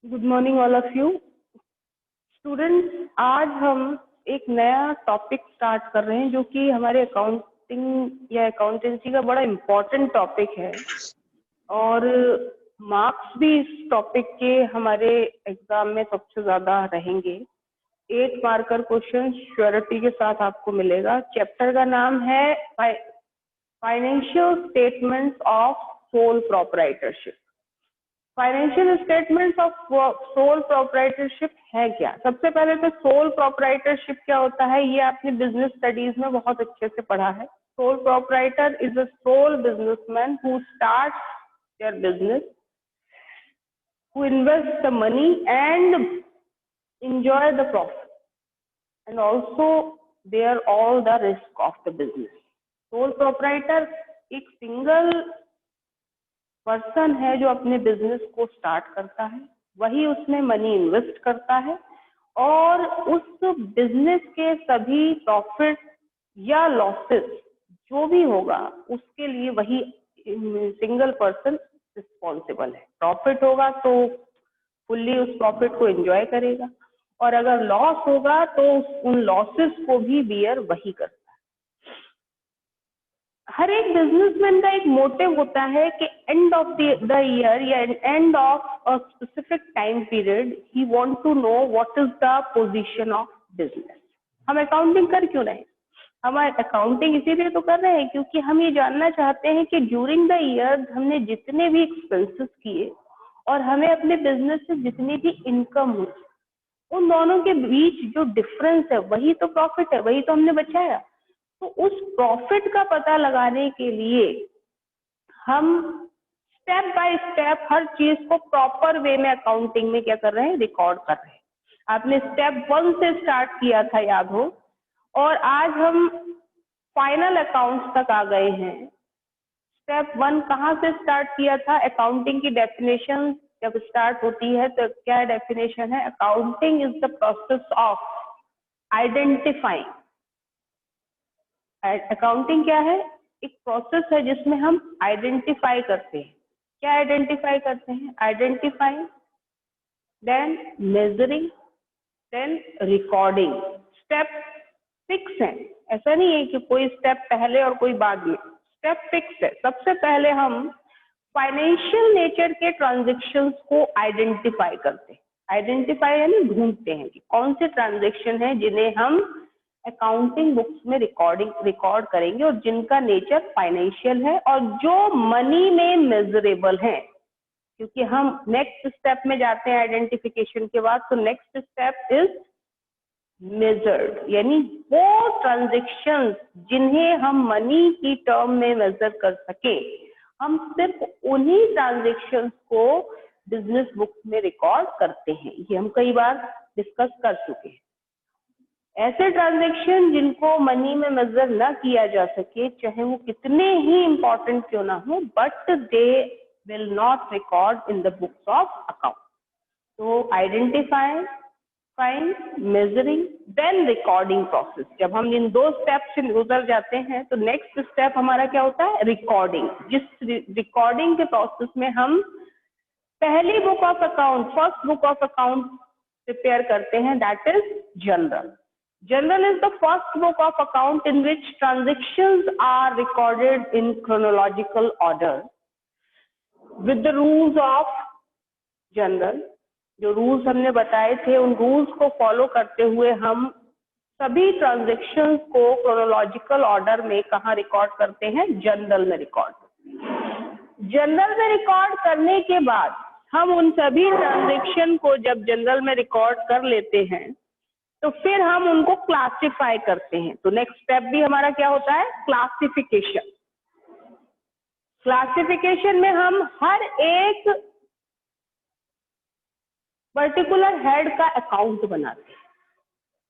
Good morning all of you students. आज हम एक नया टॉपिक स्टार्ट कर रहे हैं जो कि हमारे अकाउंटिंग या अकाउंटेंसी का बड़ा इम्पोर्टेंट टॉपिक है और मार्क्स भी इस टॉपिक के हमारे एग्जाम में सबसे ज़्यादा रहेंगे। 8 मार्कर क्वेश्चन श्योरिटी के साथ आपको मिलेगा। चैप्टर का नाम है financial statements of sole proprietorship. Financial statements of sole proprietorship है क्या? सबसे पहले तो सोल प्रोप्राइटरशिप क्या होता है ये आपने बिजनेस स्टडीज में बहुत अच्छे से पढ़ा है। Sole proprietor is a sole businessman who starts their business, who invest the money and enjoy the profit and also bear all the risk of the business. Sole proprietor एक single person है जो अपने business को start करता है, वही उसमें money invest करता है और उस बिजनेस के सभी प्रॉफिट या लॉसेस जो भी होगा उसके लिए वही सिंगल पर्सन रिस्पॉन्सिबल है। प्रॉफिट होगा तो फुल्ली उस प्रॉफिट को एंजॉय करेगा और अगर लॉस होगा तो उन लॉसेस को भी बियर वही करता है। हर एक बिजनेसमैन का एक मोटिव होता है कि एंड ऑफ द ईयर या end of a specific time period he want to know what is the position of business. हम अकाउंटिंग कर क्यों रहे हैं? हम अकाउंटिंग इसीलिए तो कर रहे हैं क्योंकि हम ये जानना चाहते हैं कि ड्यूरिंग द ईयर हमने जितने भी एक्सपेंसेस किए और हमें अपने बिजनेस से जितनी भी इनकम हुई उन दोनों के बीच जो डिफरेंस है वही तो प्रॉफिट है, वही तो हमने बचाया। तो उस प्रॉफिट का पता लगाने के लिए हम स्टेप बाय स्टेप हर चीज को प्रॉपर वे में अकाउंटिंग में क्या कर रहे हैं, रिकॉर्ड कर रहे हैं। आपने स्टेप 1 से स्टार्ट किया था याद हो, और आज हम फाइनल अकाउंट्स तक आ गए हैं। स्टेप 1 कहाँ से स्टार्ट किया था? अकाउंटिंग की डेफिनेशन जब स्टार्ट होती है तो क्या डेफिनेशन है? Accounting is the process of identifying. Accounting क्या है? एक प्रोसेस है जिसमें हम आइडेंटिफाई करते हैं। क्या आइडेंटिफाई करते हैं? Identifying, then measuring, then recording. Step fix है, ऐसा नहीं है कि कोई स्टेप पहले और कोई बाद में। स्टेप फिक्स है। सबसे पहले हम फाइनेंशियल नेचर के ट्रांजेक्शन्स को आइडेंटिफाई करते हैं। आइडेंटिफाई यानी ढूंढते हैं कि कौन से ट्रांजेक्शन है जिन्हें हम अकाउंटिंग बुक्स में रिकॉर्ड करेंगे और जिनका नेचर फाइनेंशियल है और जो मनी में मेजरेबल है। क्योंकि हम नेक्स्ट स्टेप में जाते हैं आइडेंटिफिकेशन के बाद, तो नेक्स्ट स्टेप इज मेजर्ड, यानी वो ट्रांजेक्शन्स जिन्हें हम मनी की टर्म में मेजर कर सके, हम सिर्फ उन्हीं ट्रांजेक्शन्स को बिजनेस बुक्स में रिकॉर्ड करते हैं। ये हम कई बार डिस्कस कर चुके हैं। ऐसे ट्रांजेक्शन जिनको मनी में मेजर ना किया जा सके, चाहे वो कितने ही इंपॉर्टेंट क्यों ना हो, but they will not record in the books of account. तो identifying, find, measuring, then recording process. जब हम इन 2 स्टेप से गुजर जाते हैं तो नेक्स्ट स्टेप हमारा क्या होता है? रिकॉर्डिंग। जिस रिकॉर्डिंग के प्रोसेस में हम पहली book of account, first book of account prepare करते हैं, that is journal. Journal is the first book of account in which transactions are recorded in chronological order with the rules of journal। जो rules हमने बताए थे उन rules को follow करते हुए हम सभी ट्रांजेक्शन्स को क्रोनोलॉजिकल ऑर्डर में कहाँ रिकॉर्ड करते हैं? जर्नल में रिकॉर्ड। जर्नल में रिकॉर्ड करने के बाद हम उन सभी ट्रांजेक्शन को जब जर्नल में रिकॉर्ड कर लेते हैं तो फिर हम उनको क्लासिफाई करते हैं। तो नेक्स्ट स्टेप भी हमारा क्या होता है? क्लासिफिकेशन। क्लासिफिकेशन में हम हर एक पर्टिकुलर हेड का अकाउंट बनाते हैं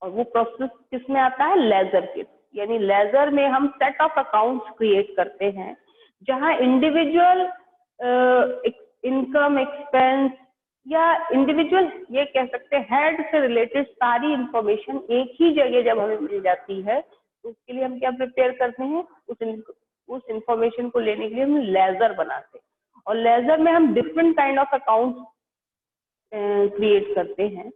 और वो प्रोसेस किसमें आता है? लेजर के। यानी लेजर में हम सेट ऑफ अकाउंट्स क्रिएट करते हैं जहां इंडिविजुअल इनकम, एक्सपेंस या इंडिविजुअल ये कह सकते हैं हेड से रिलेटेड सारी इंफॉर्मेशन एक ही जगह जब हमें मिल जाती है तो उसके लिए हम क्या प्रिपेयर करते हैं? उस इंफॉर्मेशन को लेने के लिए हम लेजर बनाते हैं और लेजर में हम different kind of accounts create करते हैं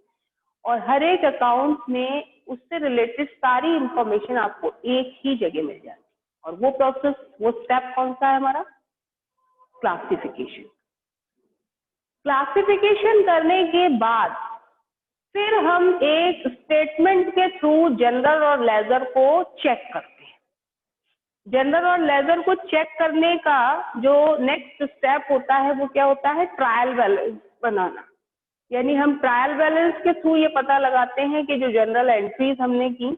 और हर एक अकाउंट में उससे रिलेटेड सारी इंफॉर्मेशन आपको एक ही जगह मिल जाती है। और वो प्रोसेस, वो स्टेप कौन सा है हमारा? क्लासिफिकेशन। क्लासिफिकेशन करने के बाद फिर हम एक स्टेटमेंट के थ्रू जनरल और लेजर को चेक करते हैं। जनरल और लेजर को चेक करने का जो नेक्स्ट स्टेप होता है वो क्या होता है? ट्रायल बैलेंस बनाना। यानी हम ट्रायल बैलेंस के थ्रू ये पता लगाते हैं कि जो जनरल एंट्रीज हमने की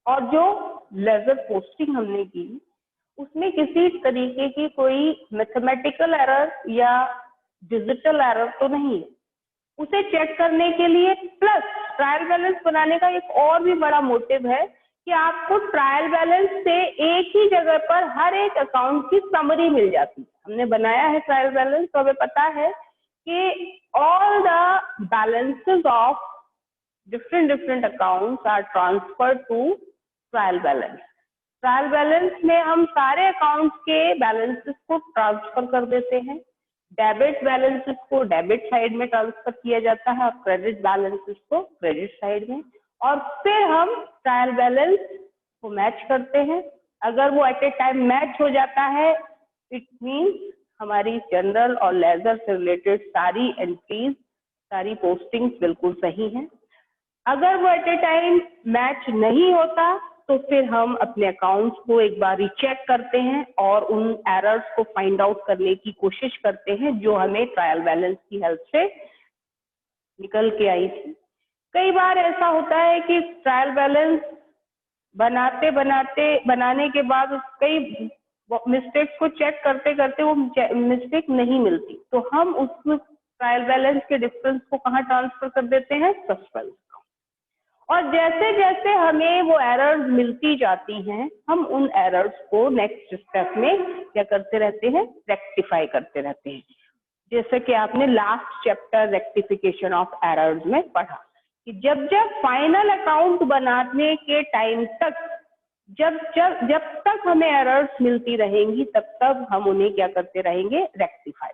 और जो लेजर पोस्टिंग हमने की उसमें किसी तरीके की कोई मैथमेटिकल एरर या डिजिटल एरर तो नहीं है। उसे चेक करने के लिए प्लस ट्रायल बैलेंस बनाने का एक और भी बड़ा मोटिव है कि आपको ट्रायल बैलेंस से एक ही जगह पर हर एक अकाउंट की समरी मिल जाती है। हमने बनाया है ट्रायल बैलेंस तो हमें पता है कि all the balances of different accounts are transferred to trial balance. Trial balance में हम सारे अकाउंट्स के बैलेंसेस को ट्रांसफर कर देते हैं। डेबिट बैलेंसेस को डेबिट साइड में ट्रांसफर किया जाता है और क्रेडिट बैलेंसेस को क्रेडिट साइड में, और फिर हम ट्रायल बैलेंस को मैच करते हैं। अगर वो एट ए टाइम मैच हो जाता है इट मीन्स हमारी जनरल और लेजर से रिलेटेड सारी एंट्रीज, सारी पोस्टिंग्स बिल्कुल सही हैं। अगर वो एट ए टाइम मैच नहीं होता तो फिर हम अपने अकाउंट्स को एक बार रीचेक करते हैं और उन एरर्स को फाइंड आउट करने की कोशिश करते हैं जो हमें ट्रायल बैलेंस की हेल्प से निकल के आई थी। कई बार ऐसा होता है कि ट्रायल बैलेंस बनाने के बाद कई मिस्टेक्स को चेक करते करते वो मिस्टेक नहीं मिलती, तो हम उस ट्रायल बैलेंस के डिफरेंस को कहाँ ट्रांसफर कर देते हैं? सस्पेंस। और जैसे जैसे हमें वो एरर्स मिलती जाती हैं हम उन एरर्स को नेक्स्ट स्टेप में क्या करते रहते हैं? रेक्टिफाई करते रहते हैं। जैसे कि आपने last chapter rectification of errors में पढ़ा कि जब जब फाइनल अकाउंट बनाने के टाइम तक जब तक हमें एरर्स मिलती रहेंगी तब तक हम उन्हें क्या करते रहेंगे? रेक्टिफाई।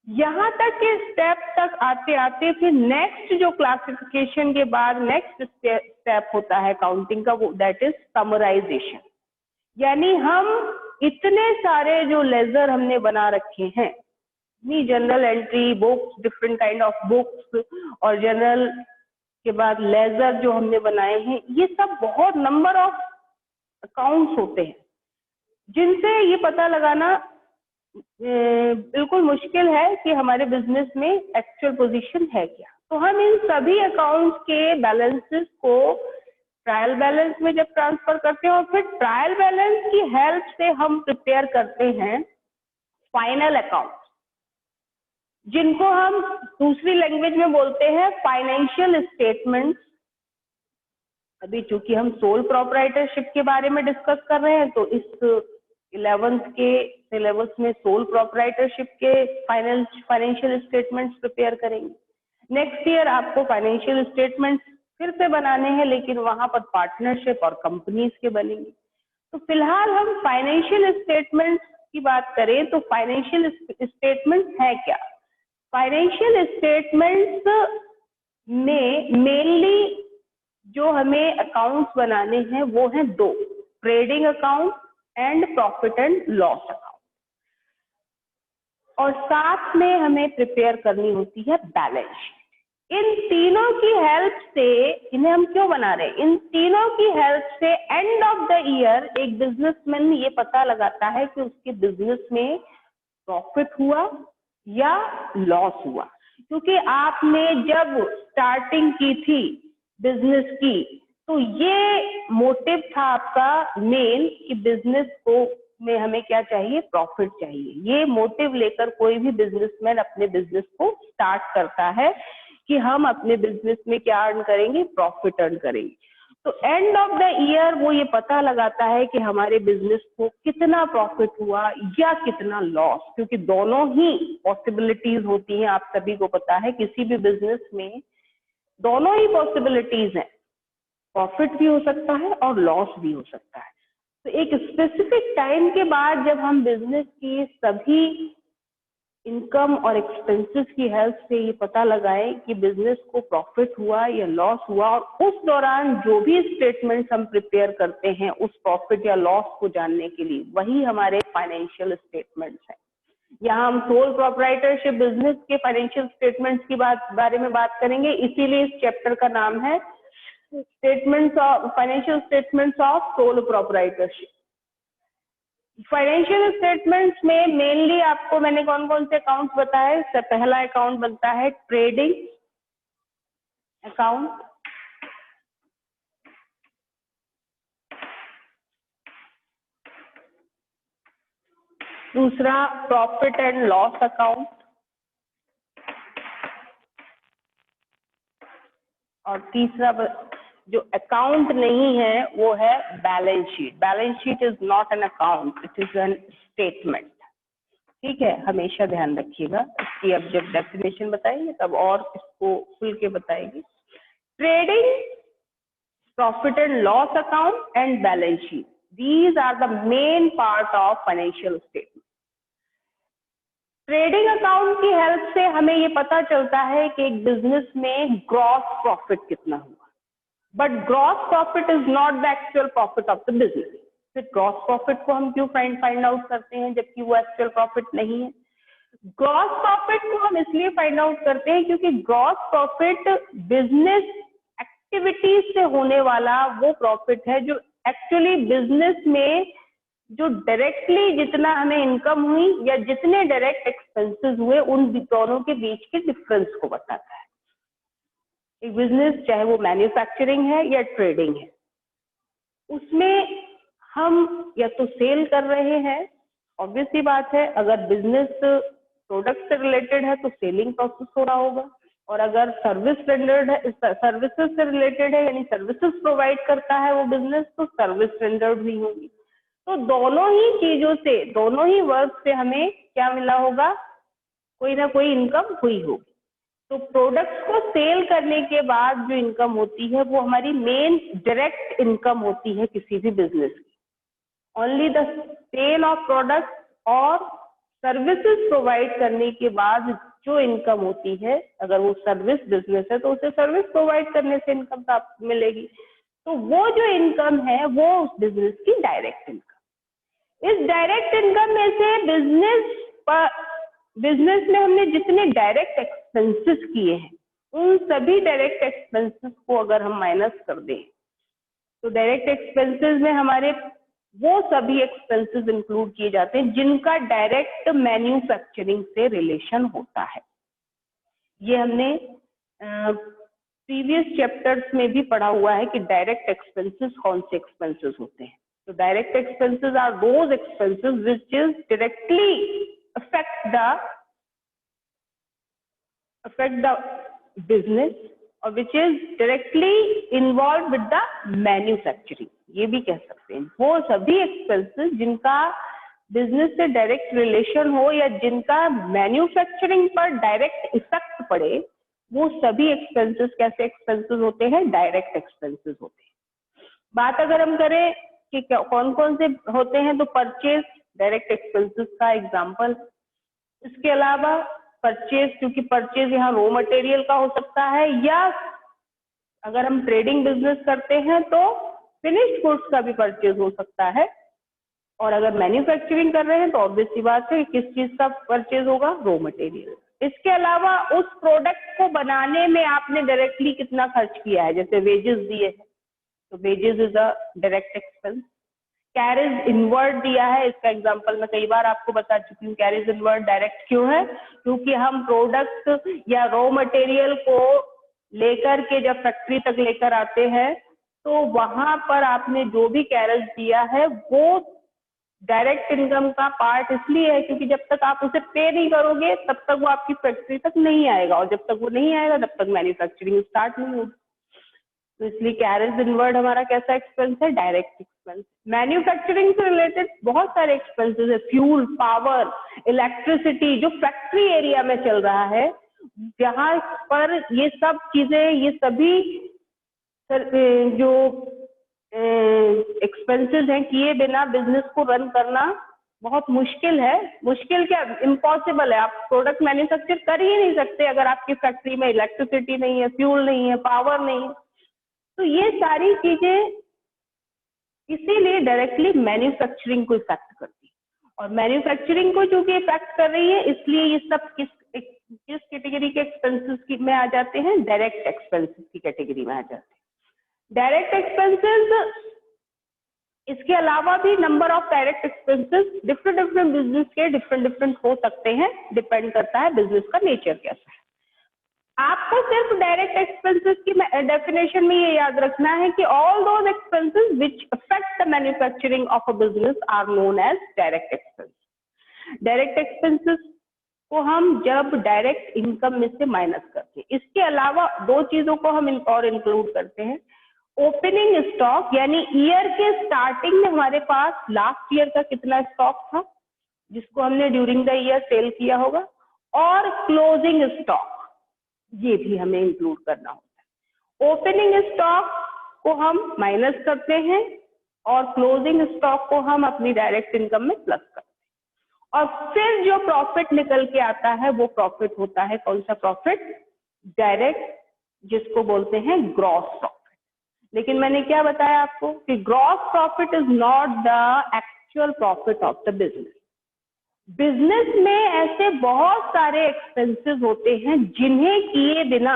यहाँ तक के स्टेप तक आते आते फिर नेक्स्ट जो क्लासिफिकेशन के बाद नेक्स्ट स्टेप होता है काउंटिंग का, वो दैट इज समराइजेशन। यानी हम इतने सारे जो लेजर हमने बना रखे हैं, general entry books, different kind of books और जनरल के बाद लेजर जो हमने बनाए हैं, ये सब बहुत नंबर ऑफ अकाउंट्स होते हैं जिनसे ये पता लगाना बिल्कुल मुश्किल है कि हमारे बिजनेस में एक्चुअल पोजीशन है क्या। तो हम इन सभी अकाउंट्स के बैलेंसेस को ट्रायल बैलेंस में जब ट्रांसफर करते हैं और फिर ट्रायल बैलेंस की हेल्प से हम प्रिपेयर करते हैं फाइनल अकाउंट, जिनको हम दूसरी लैंग्वेज में बोलते हैं फाइनेंशियल स्टेटमेंट्स। अभी चूंकि हम सोल प्रोप्राइटरशिप के बारे में डिस्कस कर रहे हैं तो इस 11th के सिलेबस में सोल प्रोप्राइटरशिप के फाइनेंशियल स्टेटमेंट्स प्रिपेयर करेंगे। नेक्स्ट ईयर आपको फाइनेंशियल स्टेटमेंट्स फिर से बनाने हैं, लेकिन वहां पर पार्टनरशिप और कंपनीज के बनेंगे। तो फिलहाल हम फाइनेंशियल स्टेटमेंट्स की बात करें तो फाइनेंशियल स्टेटमेंट्स है क्या? फाइनेंशियल स्टेटमेंट्स में मेनली जो हमें अकाउंट्स बनाने हैं वो हैं दो, trading account and profit and loss account, और साथ में हमें प्रिपेयर करनी होती है बैलेंस शीट। इन तीनों की हेल्प से, इन्हें हम क्यों बना रहे हैं? इन तीनों की हेल्प से एंड ऑफ द ईयर एक बिजनेसमैन ये पता लगाता है कि उसके बिजनेस में प्रॉफिट हुआ या लॉस हुआ। क्योंकि आपने जब स्टार्टिंग की थी बिजनेस की तो ये मोटिव था आपका मेन कि बिजनेस को में हमें क्या चाहिए? प्रॉफिट चाहिए। ये मोटिव लेकर कोई भी बिजनेसमैन अपने बिजनेस को स्टार्ट करता है कि हम अपने बिजनेस में क्या अर्न करेंगे? प्रॉफिट अर्न करेंगे। तो एंड ऑफ द ईयर वो ये पता लगाता है कि हमारे बिजनेस को कितना प्रॉफिट हुआ या कितना लॉस, क्योंकि दोनों ही पॉसिबिलिटीज होती हैं। आप सभी को पता है किसी भी बिजनेस में दोनों ही पॉसिबिलिटीज हैं, प्रॉफिट भी हो सकता है और लॉस भी हो सकता है। तो एक स्पेसिफिक टाइम के बाद जब हम बिजनेस की सभी इनकम और एक्सपेंसेस की हेल्प से ये पता लगाएं कि बिजनेस को प्रॉफिट हुआ या लॉस हुआ, और उस दौरान जो भी स्टेटमेंट्स हम प्रिपेयर करते हैं उस प्रॉफिट या लॉस को जानने के लिए, वही हमारे फाइनेंशियल स्टेटमेंट्स हैं। यहाँ हम सोल प्रोप्राइटरशिप बिजनेस के फाइनेंशियल स्टेटमेंट्स की बारे में बात करेंगे, इसीलिए इस चैप्टर का नाम है statements of financial statements of sole proprietorship. Financial statements में मेनली आपको मैंने कौन कौन से अकाउंट्स बताए। पहला अकाउंट बनता है ट्रेडिंग अकाउंट, दूसरा प्रॉफिट एंड लॉस अकाउंट, और तीसरा जो अकाउंट नहीं है वो है balance sheet. Balance sheet is not an account, it is an statement. ठीक है, हमेशा ध्यान रखिएगा। इसकी अब जब डेफिनेशन बताएंगे तब और इसको खुल के बताएंगे। Trading, profit and loss account and balance sheet, these are the main part of financial statement. Trading account की हेल्प से हमें ये पता चलता है कि एक बिजनेस में ग्रॉस प्रॉफिट कितना हुआ, but gross profit is not the actual profit of the business. फिर ग्रॉस प्रॉफिट को हम क्यों फाइंड आउट करते हैं जबकि वो एक्चुअल प्रॉफिट नहीं है? ग्रॉस प्रॉफिट को हम इसलिए फाइंड आउट करते हैं क्योंकि ग्रॉस प्रॉफिट बिजनेस एक्टिविटीज से होने वाला वो प्रॉफिट है जो एक्चुअली बिजनेस में जो डायरेक्टली जितना हमें इनकम हुई या जितने डायरेक्ट एक्सपेंसेस हुए उन दोनों के बीच के डिफरेंस को बताता है। एक बिजनेस चाहे वो मैन्युफैक्चरिंग है या ट्रेडिंग है, उसमें हम या तो सेल कर रहे हैं, ऑब्वियस सी बात है। अगर बिजनेस प्रोडक्ट से रिलेटेड है तो सेलिंग प्रोसेस हो रहा होगा, और अगर सर्विस रेंडर्ड है, सर्विसेज से रिलेटेड है यानी सर्विसेज प्रोवाइड करता है वो बिजनेस, तो सर्विस रेंडर्ड भी होगी। तो दोनों ही चीजों से, दोनों ही वर्क से हमें क्या मिला होगा, कोई ना कोई इनकम हुई होगी। तो प्रोडक्ट्स को सेल करने के बाद जो इनकम होती है वो हमारी मेन डायरेक्ट इनकम होती है किसी भी बिजनेस की। Only the sale of product और सर्विसेज प्रोवाइड करने के बाद जो इनकम होती है, अगर वो सर्विस बिजनेस है तो उसे सर्विस प्रोवाइड करने से इनकम प्राप्त मिलेगी। तो वो जो इनकम है वो उस बिजनेस की डायरेक्ट इनकम। इस डायरेक्ट इनकम में से बिजनेस में हमने जितने डायरेक्ट एक्सपेंसेस किए हैं उन सभी डायरेक्ट एक्सपेंसेस को अगर हम माइनस कर दें तो डायरेक्ट एक्सपेंसेस में हमारे वो सभी एक्सपेंसेस इंक्लूड किए जाते हैं जिनका डायरेक्ट मैन्युफैक्चरिंग से रिलेशन होता है। ये हमने प्रीवियस चैप्टर्स में भी पढ़ा हुआ है कि डायरेक्ट एक्सपेंसेस कौन से एक्सपेंसेस होते हैं। तो direct expenses are those expenses which is directly affect the business or which is directly involved with the manufacturing, ये भी कह सकते हैं। वो सभी एक्सपेंसेस जिनका बिजनेस से डायरेक्ट रिलेशन हो या जिनका मैन्युफैक्चरिंग पर डायरेक्ट इफेक्ट पड़े, वो सभी एक्सपेंसेस कैसे एक्सपेंसेस होते हैं, डायरेक्ट एक्सपेंसेस होते हैं। बात अगर हम करें कि कौन कौन से होते हैं, तो परचेज डायरेक्ट एक्सपेंसेस का एग्जांपल। इसके अलावा परचेज, क्योंकि परचेज यहाँ रॉ मटेरियल का हो सकता है, या अगर हम ट्रेडिंग बिजनेस करते हैं तो फिनिश्ड गुड्स का भी परचेज हो सकता है, और अगर मैन्युफैक्चरिंग कर रहे हैं तो ऑब्वियस सी बात है किस चीज का परचेज होगा, रॉ मटेरियल। इसके अलावा उस प्रोडक्ट को बनाने में आपने डायरेक्टली कितना खर्च किया है, जैसे वेजेस दिए हैं तो wages is a direct expense. Carriage inward दिया है, इसका एग्जांपल मैं कई बार आपको बता चुकी हूँ। कैरेज इनवर्ड डायरेक्ट क्यों है, क्योंकि हम प्रोडक्ट या रॉ मटेरियल को लेकर के जब फैक्ट्री तक लेकर आते हैं तो वहां पर आपने जो भी कैरेज दिया है वो डायरेक्ट इनकम का पार्ट इसलिए है क्योंकि जब तक आप उसे पे नहीं करोगे तब तक वो आपकी फैक्ट्री तक नहीं आएगा, और जब तक वो नहीं आएगा तब तक मैन्युफैक्चरिंग स्टार्ट नहीं होगी। तो इसलिए कैरेज इनवर्ड हमारा कैसा एक्सपेंस है, डायरेक्ट एक्सपेंस। मैन्युफैक्चरिंग से रिलेटेड बहुत सारे एक्सपेंसेस है, फ्यूल, पावर, इलेक्ट्रिसिटी, जो फैक्ट्री एरिया में चल रहा है जहां पर ये सब चीजें, ये सभी जो एक्सपेंसेस हैं किए बिना बिजनेस को रन करना बहुत मुश्किल है, मुश्किल क्या, इम्पॉसिबल है। आप प्रोडक्ट मैन्युफैक्चर कर ही नहीं सकते अगर आपकी फैक्ट्री में इलेक्ट्रिसिटी नहीं है, फ्यूल नहीं है, पावर नहीं है। तो ये सारी चीजें इसीलिए डायरेक्टली मैन्युफैक्चरिंग को इफेक्ट करती है, और मैन्युफैक्चरिंग को चूंकि इफेक्ट कर रही है, इसलिए ये सब किस कैटेगरी के एक्सपेंसेस में आ जाते हैं? डायरेक्ट एक्सपेंसेस की कैटेगरी में आ जाते हैं। डायरेक्ट एक्सपेंसेस, इसके अलावा भी number of direct expenses different business के डिफरेंट हो सकते हैं, डिपेंड करता है बिजनेस का नेचर कैसा है। आपको सिर्फ डायरेक्ट एक्सपेंसेस की डेफिनेशन में ये याद रखना है कि all those expenses which affect the manufacturing of a business are known as direct expense. Direct expenses को हम जब डायरेक्ट इनकम में से माइनस करते हैं। इसके अलावा दो चीजों को हम और इंक्लूड करते हैं। ओपनिंग स्टॉक, यानी ईयर के स्टार्टिंग में हमारे पास लास्ट ईयर का कितना स्टॉक था जिसको हमने ड्यूरिंग द ईयर सेल किया होगा, और क्लोजिंग स्टॉक, ये भी हमें इंक्लूड करना होता है। ओपनिंग स्टॉक को हम माइनस करते हैं और क्लोजिंग स्टॉक को हम अपनी डायरेक्ट इनकम में प्लस करते हैं, और फिर जो प्रॉफिट निकल के आता है वो प्रॉफिट होता है कौन सा प्रॉफिट? डायरेक्ट, जिसको बोलते हैं ग्रॉस प्रॉफिट। लेकिन मैंने क्या बताया आपको कि gross profit is not the actual profit of the business. Business में ऐसे बहुत सारे एक्सपेंसेस होते हैं जिन्हें किए बिना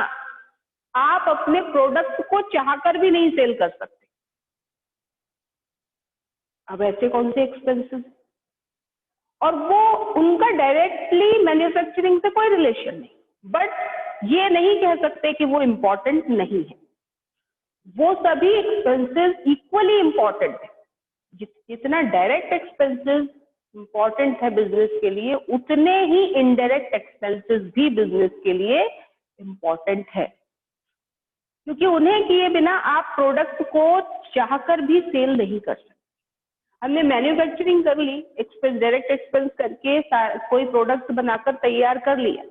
आप अपने प्रोडक्ट को चाहकर भी नहीं सेल कर सकते। अब ऐसे कौन से एक्सपेंसेस, और वो उनका डायरेक्टली मैन्युफैक्चरिंग से कोई रिलेशन नहीं, बट ये नहीं कह सकते कि वो इम्पोर्टेंट नहीं है। वो सभी एक्सपेंसेस इक्वली इम्पोर्टेंट है। जितना डायरेक्ट एक्सपेंसेस इम्पोर्टेंट है बिजनेस के लिए, उतने ही इनडायरेक्ट एक्सपेंसेस भी बिजनेस के लिए इम्पोर्टेंट है, क्योंकि उन्हें किए बिना आप प्रोडक्ट को चाहकर भी सेल नहीं कर सकते। हमने मैन्युफैक्चरिंग कर ली, एक्सपेंस डायरेक्ट एक्सपेंस करके कोई प्रोडक्ट बनाकर तैयार कर लिया,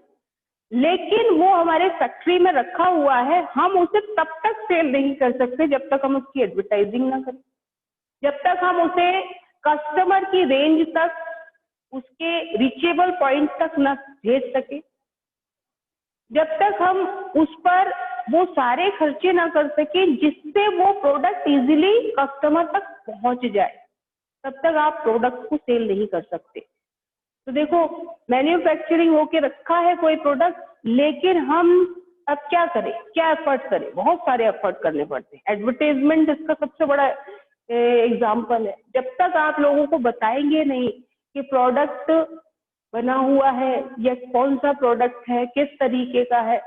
लेकिन वो हमारे फैक्ट्री में रखा हुआ है, हम उसे तब तक सेल नहीं कर सकते जब तक हम उसकी एडवर्टाइजिंग ना करें, जब तक हम उसे कस्टमर की रेंज तक, उसके रीचेबल पॉइंट तक न भेज सके, जब तक हम उस पर वो सारे खर्चे ना कर सके जिससे वो प्रोडक्ट इजीली कस्टमर तक पहुंच जाए, तब तक आप प्रोडक्ट को सेल नहीं कर सकते। तो देखो, मैन्युफैक्चरिंग होके रखा है कोई प्रोडक्ट, लेकिन हम अब क्या करें, क्या एफर्ट करें? बहुत सारे एफर्ट करने पड़ते हैं। एडवर्टाइजमेंट इसका सबसे बड़ा एग्जाम्पल है। जब तक आप लोगों को बताएंगे नहीं कि प्रोडक्ट बना हुआ है या कौन सा प्रोडक्ट है, किस तरीके का है,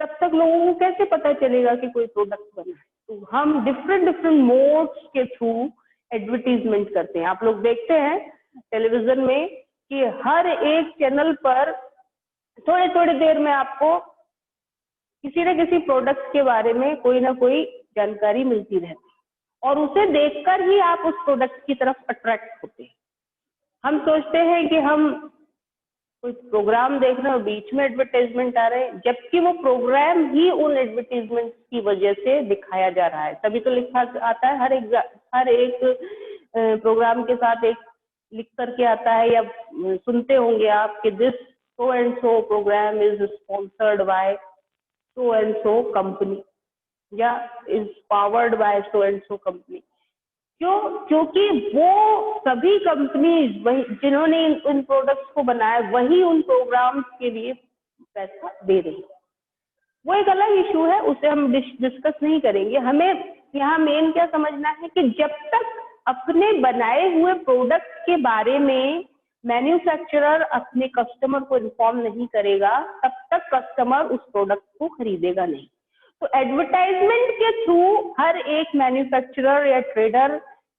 तब तक लोगों को कैसे पता चलेगा कि कोई प्रोडक्ट बना है? तो हम डिफरेंट मोड्स के थ्रू एडवर्टीजमेंट करते हैं। आप लोग देखते हैं टेलीविजन में कि हर एक चैनल पर थोड़ी थोड़ी देर में आपको किसी न किसी प्रोडक्ट के बारे में कोई ना कोई जानकारी मिलती रहती है, और उसे देखकर ही आप उस प्रोडक्ट की तरफ अट्रैक्ट होते हैं। हम सोचते हैं कि हम कोई प्रोग्राम देख रहे हो, बीच में एडवर्टाइजमेंट आ रहे हैं, जबकि वो प्रोग्राम ही उन एडवर्टाइजमेंट की वजह से दिखाया जा रहा है। तभी तो लिखा आता है, हर एक प्रोग्राम के साथ एक लिख करके आता है, या सुनते होंगे आप कि this so and so program is sponsored by so and so company, या is powered by so and so company. क्यों? क्योंकि वो सभी कंपनीज वही जिन्होंने उन प्रोडक्ट्स को बनाया, वही उन प्रोग्राम्स के लिए पैसा दे रही है। वो एक अलग इशू है, उसे हम डिस्कस नहीं करेंगे। हमें यहाँ मेन क्या समझना है कि जब तक अपने बनाए हुए प्रोडक्ट के बारे में मैन्युफैक्चरर अपने कस्टमर को इन्फॉर्म नहीं करेगा, तब तक कस्टमर उस प्रोडक्ट को खरीदेगा नहीं। तो एडवर्टाइजमेंट के थ्रू हर एक मैन्युफैक्चरर या ट्रेडर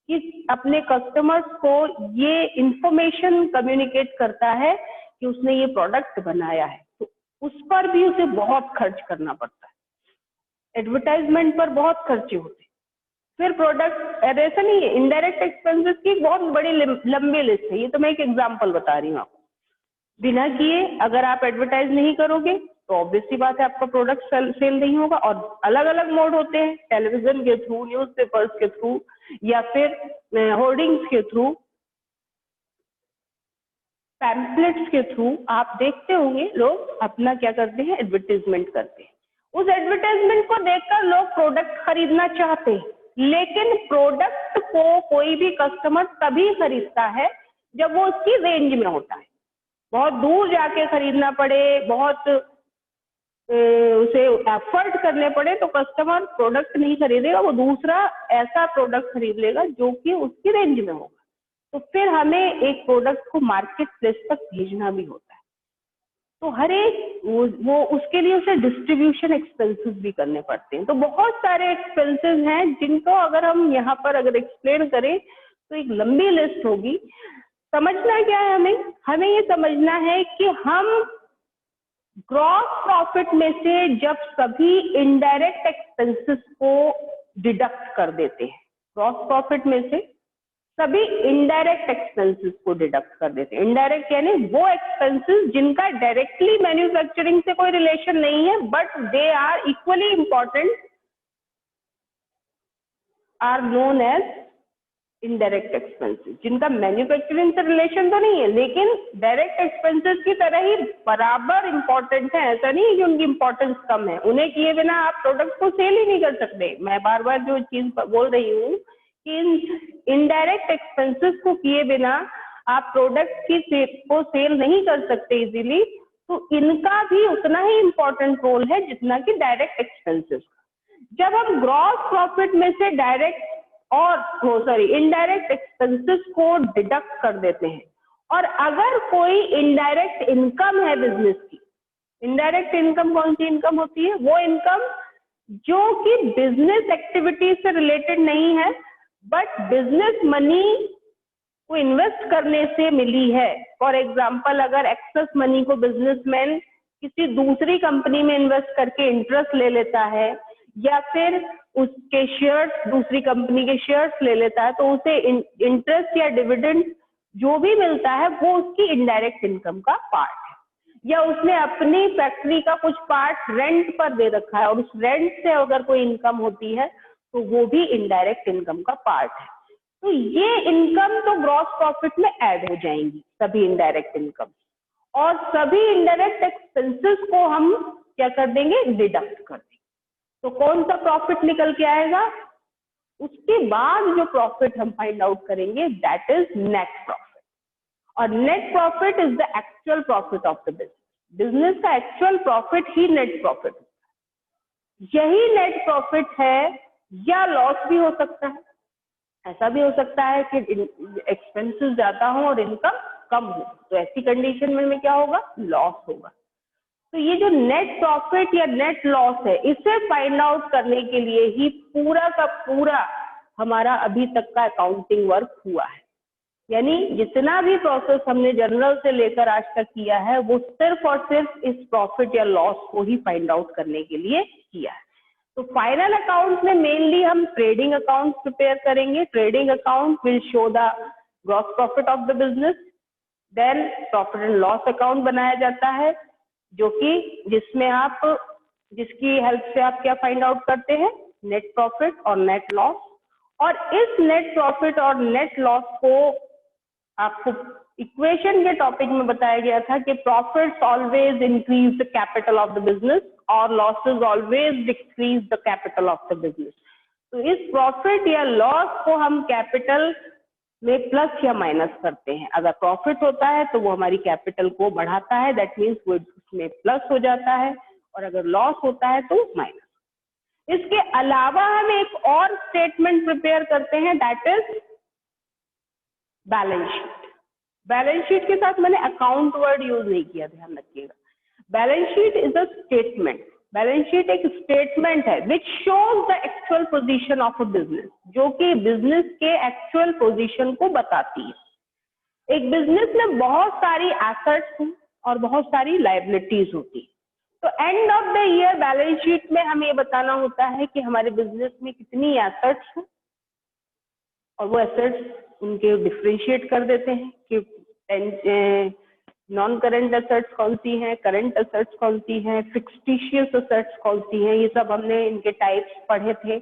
कि अपने कस्टमर्स को ये इंफॉर्मेशन कम्युनिकेट करता है कि उसने ये प्रोडक्ट बनाया है, तो उस पर भी उसे बहुत खर्च करना पड़ता है। एडवर्टाइजमेंट पर बहुत खर्चे होते हैं। फिर प्रोडक्ट, ऐसा नहीं है, इनडायरेक्ट एक्सपेंसेस की बहुत बड़ी लंबी लिस्ट है। ये तो मैं एक एग्जांपल बता रही हूँ आपको। बिना किए अगर आप एडवर्टाइज नहीं करोगे तो ऑब्वियस सी बात है आपका प्रोडक्ट सेल नहीं होगा। और अलग अलग मोड होते हैं, टेलीविजन के थ्रू, न्यूज़पेपर्स के थ्रू, या फिर होर्डिंग्स के थ्रू। पैम्पलेट्स के थ्रू आप देखते होंगे लोग अपना क्या करते हैं, एडवर्टाइजमेंट करते हैं। उस एडवर्टाइजमेंट को देखकर लोग प्रोडक्ट खरीदना चाहते हैं, लेकिन प्रोडक्ट को कोई भी कस्टमर तभी खरीदता है जब वो उसकी रेंज में होता है। बहुत दूर जाके खरीदना पड़े, बहुत उसे एफर्ट करने पड़े तो कस्टमर प्रोडक्ट नहीं खरीदेगा, वो दूसरा ऐसा प्रोडक्ट खरीद लेगा जो कि उसकी रेंज में होगा। तो फिर हमें एक प्रोडक्ट को मार्केट प्लेस तक भेजना भी होता है, तो हर एक वो उसके लिए उसे डिस्ट्रीब्यूशन एक्सपेंसेस भी करने पड़ते हैं। तो बहुत सारे एक्सपेंसेस हैं जिनको अगर हम यहाँ पर अगर एक्सप्लेन करें तो एक लंबी लिस्ट होगी। समझना क्या है हमें ये समझना है कि हम ग्रॉस प्रॉफिट में से जब सभी इनडायरेक्ट एक्सपेंसेस को डिडक्ट कर देते हैं, ग्रॉस प्रॉफिट में से सभी इनडायरेक्ट एक्सपेंसेस को डिडक्ट कर देते हैं। इनडायरेक्ट यानी वो एक्सपेंसेस जिनका डायरेक्टली मैन्युफैक्चरिंग से कोई रिलेशन नहीं है but they are equally important, are known as indirect expenses. जिनका मैन्युफैक्चरिंग से रिलेशन तो नहीं है लेकिन डायरेक्ट एक्सपेंसेस की तरह ही बराबर इंपॉर्टेंट है। ऐसा नहीं है कि उनकी इंपॉर्टेंस कम है, उन्हें किए बिना आप प्रोडक्ट को सेल ही नहीं कर सकते। मैं बार बार जो चीज बोल रही हूँ कि इनडायरेक्ट एक्सपेंसेस को किए बिना आप प्रोडक्ट को सेल नहीं कर सकते इजीली, तो इनका भी उतना ही इंपॉर्टेंट रोल है जितना कि डायरेक्ट एक्सपेंसेस। जब हम ग्रॉस प्रॉफिट में से डायरेक्ट और इनडायरेक्ट एक्सपेंसेस को डिडक्ट कर देते हैं और अगर कोई इनडायरेक्ट इनकम है बिजनेस की, इनडायरेक्ट इनकम कौन सी इनकम होती है, वो इनकम जो कि बिजनेस एक्टिविटी से रिलेटेड नहीं है बट बिजनेस मनी को इन्वेस्ट करने से मिली है। फॉर एग्जाम्पल अगर एक्सेस मनी को बिजनेसमैन किसी दूसरी कंपनी में इन्वेस्ट करके इंटरेस्ट ले लेता है या फिर उसके शेयर्स दूसरी कंपनी के शेयर्स ले लेता है तो उसे इंटरेस्ट या डिविडेंड जो भी मिलता है वो उसकी इनडायरेक्ट इनकम का पार्ट है। या उसने अपनी फैक्ट्री का कुछ पार्ट रेंट पर दे रखा है और उस रेंट से अगर कोई इनकम होती है तो वो भी इनडायरेक्ट इनकम का पार्ट है। तो ये इनकम तो ग्रॉस प्रॉफिट में ऐड हो जाएंगी सभी इनडायरेक्ट इनकम, और सभी इनडायरेक्ट एक्सपेंसेस को हम क्या कर देंगे, डिडक्ट कर देंगे। तो कौन सा प्रॉफिट निकल के आएगा, उसके बाद जो प्रॉफिट हम फाइंड आउट करेंगे दैट इज नेट प्रॉफिट। और net profit is the actual profit of the business. Business का एक्चुअल प्रॉफिट ही नेट प्रॉफिट है। यही नेट प्रॉफिट है, या लॉस भी हो सकता है। ऐसा भी हो सकता है कि एक्सपेंसेस ज्यादा हो और इनकम कम हो, तो ऐसी कंडीशन में क्या होगा, लॉस होगा। तो ये जो नेट प्रॉफिट या नेट लॉस है, इसे फाइंड आउट करने के लिए ही पूरा का पूरा हमारा अभी तक का अकाउंटिंग वर्क हुआ है। यानी जितना भी प्रोसेस हमने जनरल से लेकर आज तक किया है वो सिर्फ और सिर्फ इस प्रॉफिट या लॉस को ही फाइंड आउट करने के लिए किया है। तो फाइनल अकाउंट में मेनली हम ट्रेडिंग अकाउंट प्रिपेयर करेंगे। Trading account will show the gross profit of the business. Then profit and loss account बनाया जाता है जो कि जिसकी हेल्प से आप क्या फाइंड आउट करते हैं, नेट प्रॉफिट और नेट लॉस। और इस नेट प्रॉफिट और नेट लॉस को आपको इक्वेशन के टॉपिक में बताया गया था कि profits always increase the capital of the business और losses always decrease the capital of the business. तो इस प्रॉफिट या लॉस को हम कैपिटल में प्लस या माइनस करते हैं। अगर प्रॉफिट होता है तो वो हमारी कैपिटल को बढ़ाता है, दैट मीन्स वो उसमें प्लस हो जाता है, और अगर लॉस होता है तो माइनस। इसके अलावा हम एक और स्टेटमेंट प्रिपेयर करते हैं that is balance sheet. Balance sheet के साथ मैंने अकाउंट वर्ड यूज नहीं किया, ध्यान रखिएगा। Balance sheet is a statement. Balance sheet एक स्टेटमेंट है which shows the actual position of a business, जो कि बिजनेस के एक्चुअल पोजीशन को बताती है। एक बिजनेस में बहुत सारी एसेट्स और बहुत सारी लायबिलिटीज होती है। तो and of the year balance sheet में हमें ये बताना होता है कि हमारे बिजनेस में कितनी एसेट्स हैं, और वो एसेट्स उनके डिफ्रेंशिएट कर देते हैं कि नॉन करेंट एसेट्स कौन सी हैं, करंट एसेट्स कौन सी हैं, फिक्सटिशियस एसेट्स कौन सी हैं। ये सब हमने इनके टाइप्स पढ़े थे,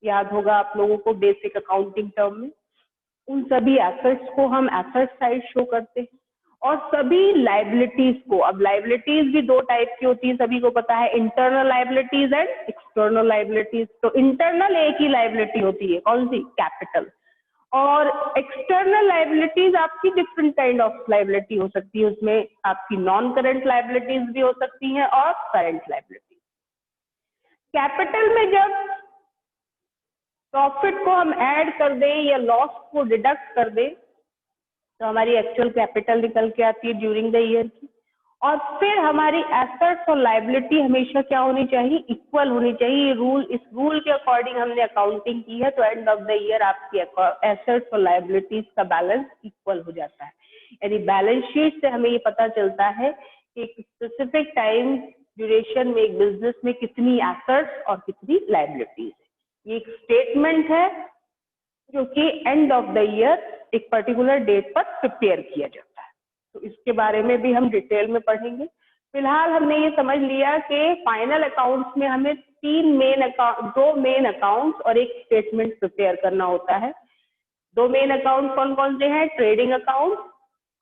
याद होगा आप लोगों को बेसिक अकाउंटिंग टर्म में। उन सभी एसेट्स को हम एसेट साइड शो करते हैं, और सभी लाइबिलिटीज को, अब लाइबिलिटीज भी दो टाइप की होती है, सभी को पता है, internal liabilities and external liabilities. तो इंटरनल एक ही लाइबिलिटी होती है, कौन सी? कैपिटल। और एक्सटर्नल लाइबिलिटीज आपकी डिफरेंट काइंड ऑफ लाइबिलिटी हो सकती है, उसमें आपकी नॉन करंट लाइबिलिटीज भी हो सकती हैं और करंट लाइबिलिटीज। कैपिटल में जब प्रॉफिट को हम ऐड कर दें या लॉस को डिडक्ट कर दें तो हमारी एक्चुअल कैपिटल निकल के आती है ड्यूरिंग द ईयर की। और फिर हमारी एसेट्स और लाइबिलिटी हमेशा क्या होनी चाहिए? इक्वल होनी चाहिए। इस रूल के अकॉर्डिंग हमने अकाउंटिंग की है, तो एंड ऑफ द ईयर आपकी एसेट्स और लाइबिलिटीज का बैलेंस इक्वल हो जाता है। यानी बैलेंस शीट से हमें ये पता चलता है कि एक स्पेसिफिक टाइम ड्यूरेशन में एक बिजनेस में कितनी एसेट्स और कितनी लाइबिलिटीज है। ये एक स्टेटमेंट है जो कि एंड ऑफ द ईयर एक पर्टिकुलर डेट पर प्रिपेयर किया जाता है। तो इसके बारे में भी हम डिटेल में पढ़ेंगे। फिलहाल हमने ये समझ लिया कि फाइनल अकाउंट्स में हमें दो मेन अकाउंट्स और एक स्टेटमेंट प्रिपेयर करना होता है। दो मेन अकाउंट कौन कौन से हैं? ट्रेडिंग अकाउंट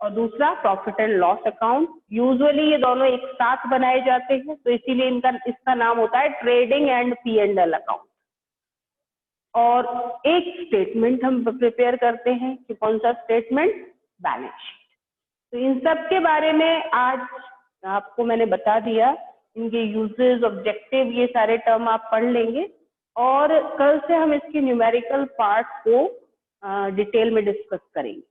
और दूसरा profit and loss account. Usually ये दोनों एक साथ बनाए जाते हैं, तो इसीलिए इसका नाम होता है ट्रेडिंग एंड P&L अकाउंट। और एक स्टेटमेंट हम प्रिपेयर करते हैं कि कौन सा स्टेटमेंट? Balance sheet. तो इन सब के बारे में आज आपको मैंने बता दिया, इनके यूजेस, ऑब्जेक्टिव, ये सारे टर्म आप पढ़ लेंगे और कल से हम इसके न्यूमेरिकल पार्ट को डिटेल में डिस्कस करेंगे।